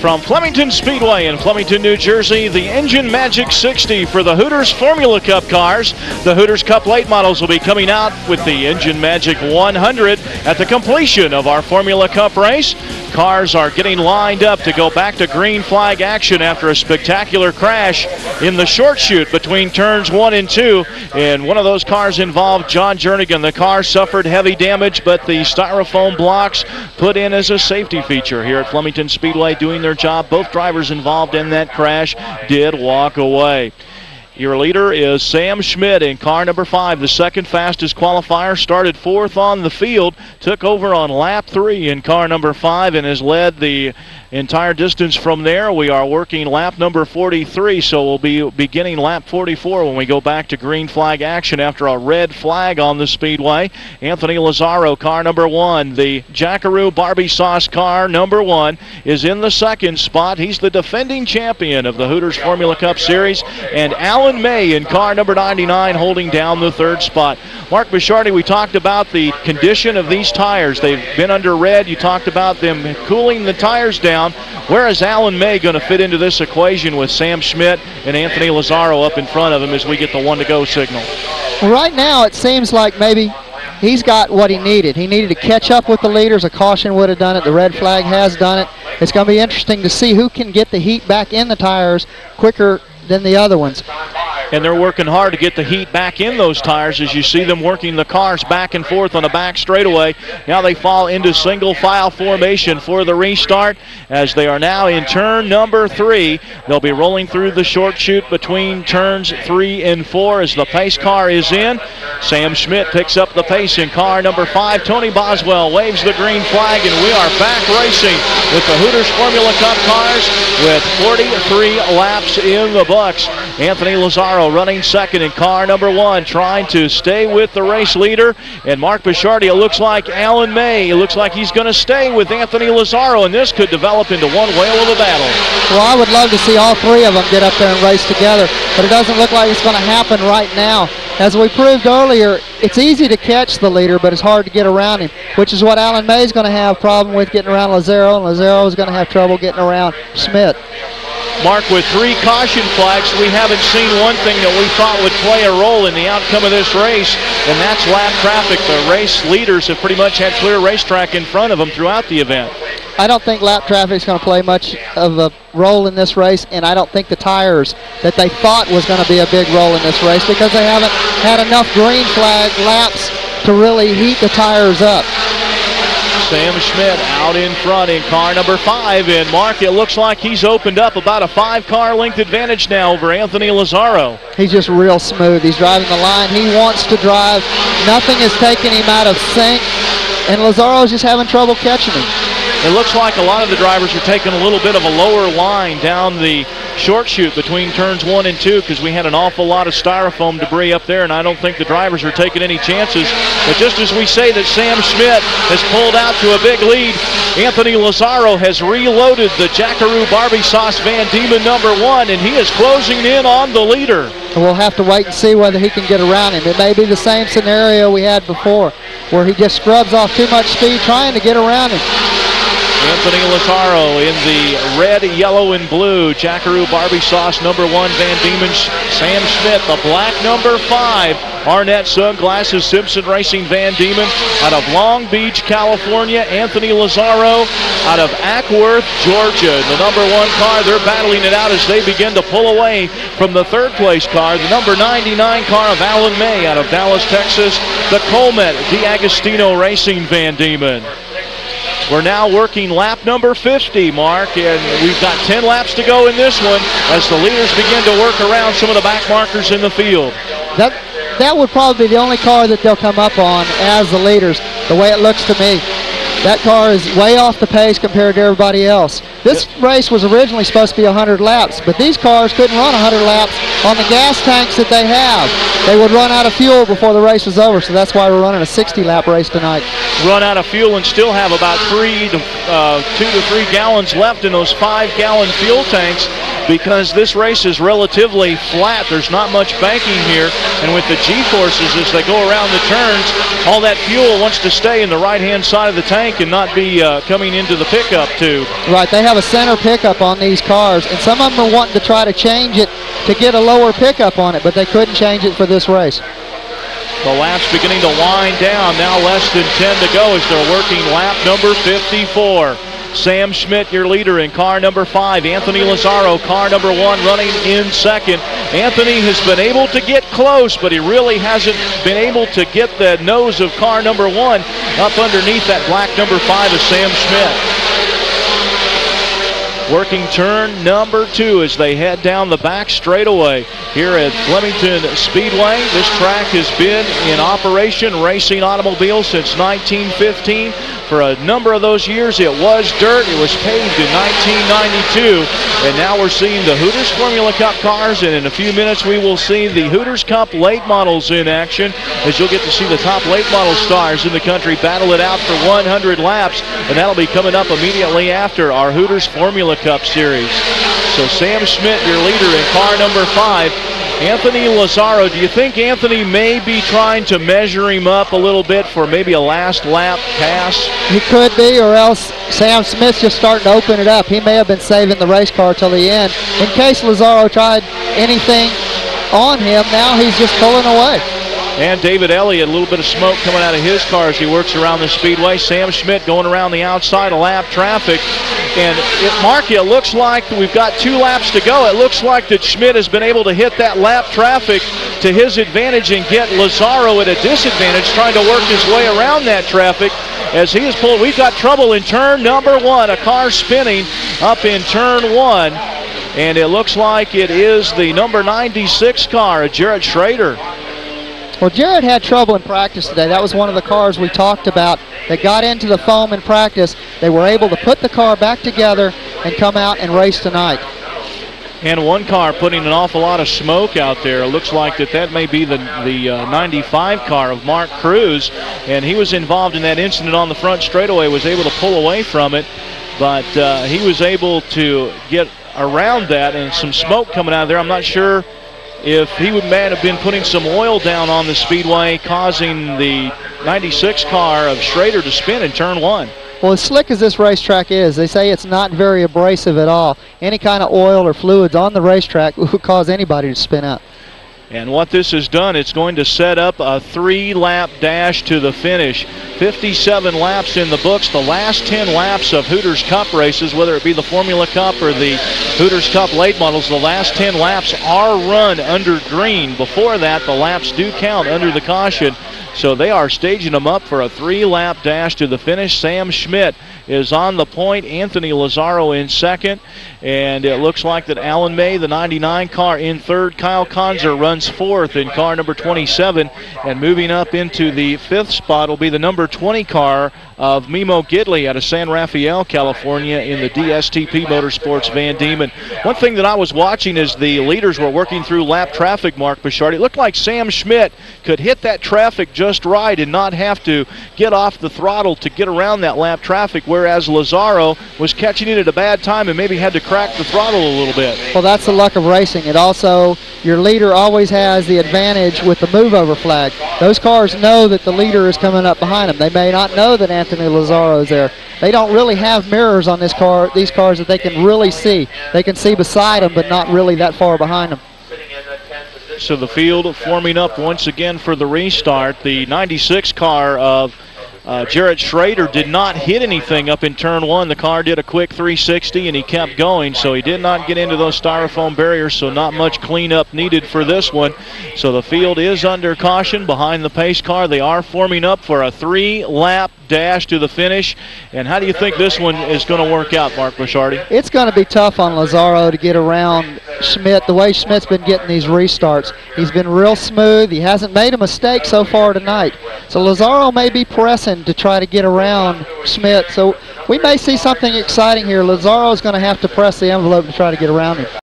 From Flemington Speedway in Flemington, New Jersey, the Engine Magic 60 for the Hooters Formula Cup cars. The Hooters Cup late models will be coming out with the Engine Magic 100 at the completion of our Formula Cup race. Cars are getting lined up to go back to green flag action after a spectacular crash in the short chute between turns 1 and 2. And one of those cars involved John Jernigan. The car suffered heavy damage, but the styrofoam blocks put in as a safety feature here at Flemington Speedway doing their job. Both drivers involved in that crash did walk away. Your leader is Sam Schmidt in car number 5, the second fastest qualifier. Started 4th on the field, took over on lap 3 in car number 5, and has led the entire distance from there. We are working lap number 43, so we'll be beginning lap 44 when we go back to green flag action after a red flag on the speedway. Anthony Lazaro, car number 1. The Jackaroo Barbie Sauce car number 1 is in the second spot. He's the defending champion of the Hooters Formula Cup Series. And Alan May in car number 99 holding down the third spot. Mark Bishardi, we talked about the condition of these tires. They've been under red. You talked about them cooling the tires down. Where is Alan May going to fit into this equation with Sam Schmidt and Anthony Lazaro up in front of him as we get the 1-to-go signal? Well, right now it seems like maybe he's got what he needed. He needed to catch up with the leaders. A caution would have done it. The red flag has done it. It's going to be interesting to see who can get the heat back in the tires quicker than the other ones. And they're working hard to get the heat back in those tires as you see them working the cars back and forth on the back straightaway. Now they fall into single file formation for the restart as they are now in turn number 3. They'll be rolling through the short chute between turns 3 and 4 as the pace car is in. Sam Schmidt picks up the pace in car number 5. Tony Boswell waves the green flag, and we are back racing with the Hooters Formula Cup cars with 43 laps in the books. Anthony Lazaro running second in car number 1, trying to stay with the race leader. And Mark Bishardi, it looks like Alan May, it looks like he's going to stay with Anthony Lazaro, and this could develop into one whale of a battle. Well, I would love to see all 3 of them get up there and race together, but it doesn't look like it's going to happen right now. As we proved earlier, it's easy to catch the leader, but it's hard to get around him, which is what Alan May is going to have a problem with, getting around Lazaro, and Lazaro is going to have trouble getting around Schmidt. Mark, with 3 caution flags, we haven't seen one thing that we thought would play a role in the outcome of this race, and that's lap traffic. The race leaders have pretty much had clear racetrack in front of them throughout the event. I don't think lap traffic is going to play much of a role in this race, and I don't think the tires that they thought was going to be a big role in this race because they haven't had enough green flag laps to really heat the tires up. Sam Schmidt out in front in car number 5, and Mark, it looks like he's opened up about a 5-car length advantage now over Anthony Lazaro. He's just real smooth. He's driving the line. He wants to drive. Nothing is taking him out of sync, and Lazaro's just having trouble catching him. It looks like a lot of the drivers are taking a little bit of a lower line down the short chute between turns 1 and 2 because we had an awful lot of styrofoam debris up there, and I don't think the drivers are taking any chances. But just as we say that Sam Schmidt has pulled out to a big lead, Anthony Lazaro has reloaded the Jackaroo Barbie Sauce Van Diemen number 1, and he is closing in on the leader. We'll have to wait and see whether he can get around him. It may be the same scenario we had before where he just scrubs off too much speed trying to get around him. Anthony Lazaro in the red, yellow, and blue Jackaroo Barbie Sauce number 1 Van Diemen. Sam Schmidt, the black number 5 Arnett Sunglasses Simpson Racing Van Diemen out of Long Beach, California. Anthony Lazaro out of Ackworth, Georgia. The number 1 car, they're battling it out as they begin to pull away from the 3rd place car. The number 99 car of Alan May out of Dallas, Texas. The Colmet D'Agostino Racing Van Diemen. We're now working lap number 50, Mark, and we've got 10 laps to go in this one as the leaders begin to work around some of the back markers in the field. That would probably be the only car that they'll come up on as the leaders, the way it looks to me. That car is way off the pace compared to everybody else. This race was originally supposed to be 100 laps, but these cars couldn't run 100 laps on the gas tanks that they have. They would run out of fuel before the race was over, so that's why we're running a 60-lap race tonight. Run out of fuel and still have about 2 to 3 gallons left in those 5-gallon fuel tanks because this race is relatively flat. There's not much banking here, and with the G-forces as they go around the turns, all that fuel wants to stay in the right-hand side of the tank and not be coming into the pickup tube. Right, they have a center pickup on these cars, and some of them are wanting to try to change it to get a lower pickup on it, but they couldn't change it for this race. The lap's beginning to wind down. Now less than 10 to go as they're working lap number 54. Sam Schmidt, your leader in car number 5. Anthony Lazzaro, car number 1, running in second. Anthony has been able to get close, but he really hasn't been able to get the nose of car number 1 up underneath that black number 5 of Sam Schmidt. Working turn number 2 as they head down the back straightaway here at Flemington Speedway. This track has been in operation racing automobiles since 1915. For a number of those years, it was dirt. It was paved in 1992. And now we're seeing the Hooters Formula Cup cars, and in a few minutes we will see the Hooters Cup late models in action, as you'll get to see the top late model stars in the country battle it out for 100 laps, and that'll be coming up immediately after our Hooters Formula Cup series. So Sam Schmidt, your leader in car number 5. Anthony Lazzaro, do you think Anthony may be trying to measure him up a little bit for maybe a last lap pass? He could be, or else Sam Smith's just starting to open it up. He may have been saving the race car till the end in case Lazzaro tried anything on him. Now he's just pulling away. And David Elliott, a little bit of smoke coming out of his car as he works around the speedway. Sam Schmidt going around the outside of lap traffic. And Mark, it looks like we've got 2 laps to go. It looks like that Schmidt has been able to hit that lap traffic to his advantage and get Lazzaro at a disadvantage, trying to work his way around that traffic as he is pulled. We've got trouble in turn number 1. A car spinning up in turn 1. And it looks like it is the number 96 car, Jarrett Schrader. Well, Jarrett had trouble in practice today. That was one of the cars we talked about that got into the foam in practice. They were able to put the car back together and come out and race tonight. And one car putting an awful lot of smoke out there. It looks like that may be the 95 car of Mark Cruz, and he was involved in that incident on the front straightaway, was able to pull away from it, but he was able to get around that, and some smoke coming out of there. I'm not sure if he might have been putting some oil down on the speedway, causing the 96 car of Schrader to spin in turn 1. Well, as slick as this racetrack is, they say it's not very abrasive at all. Any kind of oil or fluids on the racetrack would cause anybody to spin out. And what this has done, it's going to set up a 3-lap dash to the finish. 57 laps in the books. The last 10 laps of Hooters Cup races, whether it be the Formula Cup or the Hooters Cup late models, the last 10 laps are run under green. Before that, the laps do count under the caution. So they are staging them up for a 3-lap dash to the finish. Sam Schmidt is on the point. Anthony Lazzaro in second. And it looks like that Alan May, the 99 car, in third. Kyle Konzer runs fourth in car number 27. And moving up into the 5th spot will be the number 20 car of Mimo Gidley out of San Rafael, California, in the DSTP Motorsports Van Diemen. One thing that I was watching as the leaders were working through lap traffic, Mark Bouchard, it looked like Sam Schmidt could hit that traffic just right and not have to get off the throttle to get around that lap traffic, whereas Lazzaro was catching it at a bad time and maybe had to crack the throttle a little bit. Well, that's the luck of racing. It also, your leader always has the advantage with the move-over flag. Those cars know that the leader is coming up behind them. They may not know that Anthony Lazzaro is there. They don't really have mirrors on these cars that they can really see. They can see beside them, but not really that far behind them. So the field forming up once again for the restart. The 96 car of Jarrett Schrader did not hit anything up in turn 1. The car did a quick 360 and he kept going, so he did not get into those styrofoam barriers, so not much cleanup needed for this one. So the field is under caution behind the pace car. They are forming up for a 3-lap dash to the finish. And how do you think this one is going to work out, Mark Bouchardi? It's going to be tough on Lazzaro to get around Schmidt. The way Schmidt's been getting these restarts, he's been real smooth. He hasn't made a mistake so far tonight. So Lazzaro may be pressing to try to get around Schmidt. So we may see something exciting here. Lazzaro is going to have to press the envelope to try to get around him.